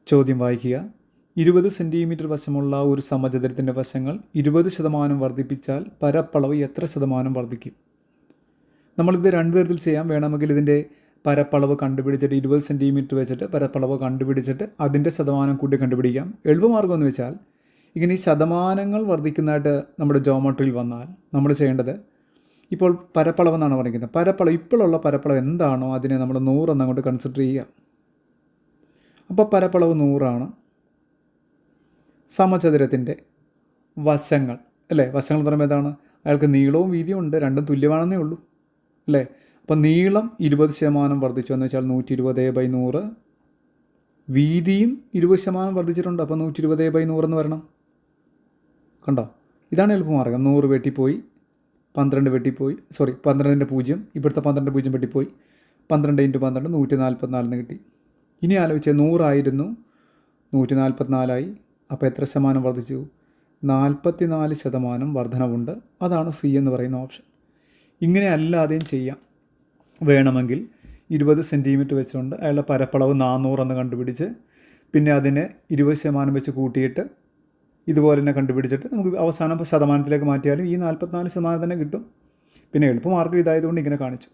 ചോദ്യം വായിക്കുക. 20 സെൻറ്റിമീറ്റർ വശമുള്ള ഒരു സമചതുരത്തിൻ്റെ വശങ്ങൾ 20% വർദ്ധിപ്പിച്ചാൽ പരപ്പളവ് എത്ര ശതമാനം വർദ്ധിക്കും? നമ്മളിത് രണ്ട് തരത്തിൽ ചെയ്യാം. വേണമെങ്കിൽ ഇതിൻ്റെ പരപ്പളവ് കണ്ടുപിടിച്ചിട്ട് 20 സെൻറ്റിമീറ്റർ വെച്ചിട്ട് പരപ്പളവ് കണ്ടുപിടിച്ചിട്ട് അതിൻ്റെ ശതമാനം കൂട്ടി കണ്ടുപിടിക്കാം. എളുപ്പമാർഗ്ഗം എന്ന് വെച്ചാൽ ഇങ്ങനെ ഈ ശതമാനങ്ങൾ വർദ്ധിക്കുന്നതായിട്ട് നമ്മുടെ ജോമെട്രിയിൽ വന്നാൽ നമ്മൾ ചെയ്യേണ്ടത്, ഇപ്പോൾ പരപ്പളവ് എന്നാണ് പറയുന്നത്, പരപ്പളവ് ഇപ്പോഴുള്ള പരപ്പളവ് എന്താണോ അതിനെ നമ്മൾ 100 എന്നങ്ങോട്ട് കൺസിഡർ ചെയ്യുക. അപ്പോൾ പരപ്പളവ് 100 സമചതുരത്തിൻ്റെ വശങ്ങൾ അല്ലേ, വശങ്ങൾ എന്ന് പറയുമ്പോൾ ഏതാണ്, അയാൾക്ക് നീളവും വീതിയും ഉണ്ട്, രണ്ടും തുല്യമാണെന്നേ ഉള്ളൂ അല്ലേ. അപ്പോൾ നീളം 20% വർദ്ധിച്ചു എന്ന് വെച്ചാൽ 120/100, വീതിയും 20% വർദ്ധിച്ചിട്ടുണ്ട്, അപ്പോൾ 120/100 എന്ന് വരണം. കണ്ടോ, ഇതാണ് എളുപ്പമാർഗ്ഗം. 100 വെട്ടിപ്പോയി, 12 വെട്ടിപ്പോയി, 12ൻ്റെ 0, ഇവിടുത്തെ 12 0 വെട്ടിപ്പോയി, 12 × 12 144 എന്ന് കിട്ടി. ഇനി ആലോചിച്ച് 100 ആയിരുന്നു 144 അപ്പോൾ എത്ര ശതമാനം വർദ്ധിച്ചു? 44% വർധനവുണ്ട്. അതാണ് സി എന്ന് പറയുന്ന ഓപ്ഷൻ. ഇങ്ങനെ അല്ലാതെയും ചെയ്യാം. വേണമെങ്കിൽ 20 സെൻറ്റിമീറ്റർ വെച്ചുകൊണ്ട് അയാളുടെ പരപ്പളവ് 400 എന്ന് കണ്ടുപിടിച്ച് പിന്നെ അതിനെ 20% വെച്ച് കൂട്ടിയിട്ട് ഇതുപോലെ തന്നെ കണ്ടുപിടിച്ചിട്ട് നമുക്ക് അവസാനം ശതമാനത്തിലേക്ക് മാറ്റിയാലും ഈ 44% തന്നെ കിട്ടും. പിന്നെ എളുപ്പമാർഗ്ഗം ഇതായതുകൊണ്ട് ഇങ്ങനെ കാണിച്ചു.